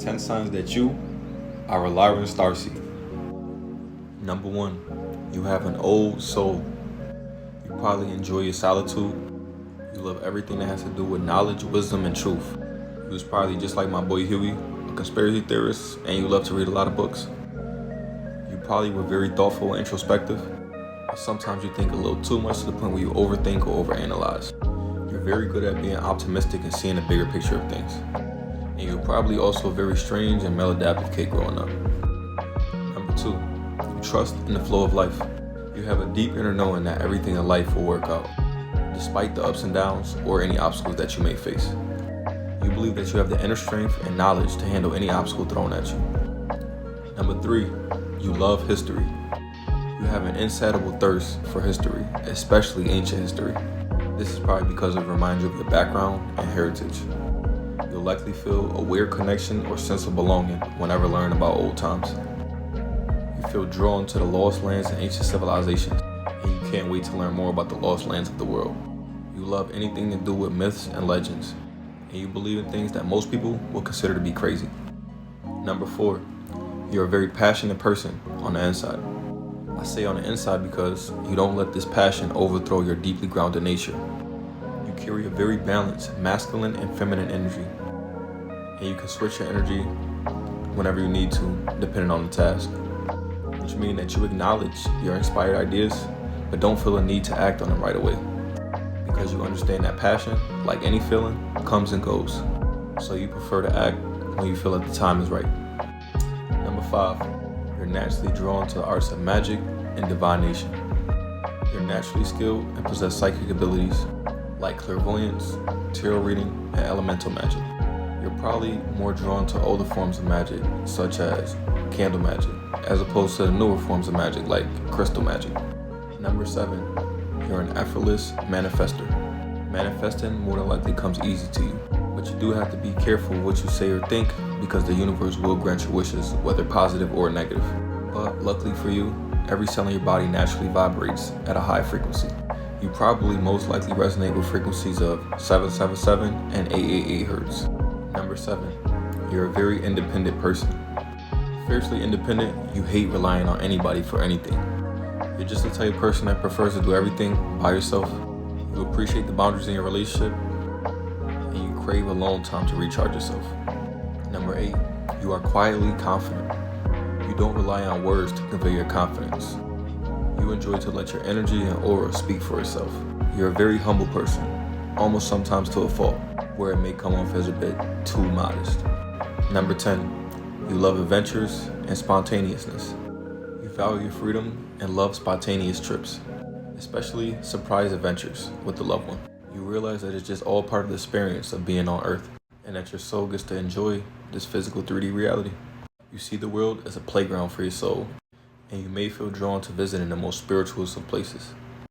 10 signs that you are a Lyran starseed. Number 1, you have an old soul. You probably enjoy your solitude. You love everything that has to do with knowledge, wisdom, and truth. You was probably just like my boy Huey, a conspiracy theorist, and you love to read a lot of books. You probably were very thoughtful and introspective. But sometimes you think a little too much to the point where you overthink or overanalyze. You're very good at being optimistic and seeing a bigger picture of things. And you're probably also a very strange and maladaptive kid growing up. Number 2, you trust in the flow of life. You have a deep inner knowing that everything in life will work out, despite the ups and downs or any obstacles that you may face. You believe that you have the inner strength and knowledge to handle any obstacle thrown at you. Number 3, you love history. You have an insatiable thirst for history, especially ancient history. This is probably because it reminds you of your background and heritage. You'll likely feel a weird connection or sense of belonging whenever learning about old times. You feel drawn to the lost lands and ancient civilizations, and you can't wait to learn more about the lost lands of the world. You love anything to do with myths and legends, and you believe in things that most people will consider to be crazy. Number 4, you're a very passionate person on the inside. I say on the inside because you don't let this passion overthrow your deeply grounded nature. You carry a very balanced masculine and feminine energy, and you can switch your energy whenever you need to, depending on the task. Which means that you acknowledge your inspired ideas, but don't feel a need to act on them right away. Because you understand that passion, like any feeling, comes and goes. So you prefer to act when you feel that the time is right. Number 5, you're naturally drawn to the arts of magic and divination. You're naturally skilled and possess psychic abilities like clairvoyance, tarot reading, and elemental magic. You're probably more drawn to older forms of magic, such as candle magic, as opposed to the newer forms of magic like crystal magic. Number 7, you're an effortless manifester. Manifesting more than likely comes easy to you, but you do have to be careful what you say or think because the universe will grant your wishes, whether positive or negative. But luckily for you, every cell in your body naturally vibrates at a high frequency. You probably most likely resonate with frequencies of 777 and 888 hertz. Number 7, you're a very independent person. Fiercely independent, you hate relying on anybody for anything. You're just the type of person that prefers to do everything by yourself. You appreciate the boundaries in your relationship, and you crave alone time to recharge yourself. Number 8, you are quietly confident. You don't rely on words to convey your confidence. You enjoy to let your energy and aura speak for itself. You're a very humble person, almost sometimes to a fault, where it may come off as a bit too modest. Number 10, you love adventures and spontaneousness. You value your freedom and love spontaneous trips, especially surprise adventures with the loved one. You realize that it's just all part of the experience of being on Earth, and that your soul gets to enjoy this physical 3D reality. You see the world as a playground for your soul, and you may feel drawn to visiting the most spiritualist of places.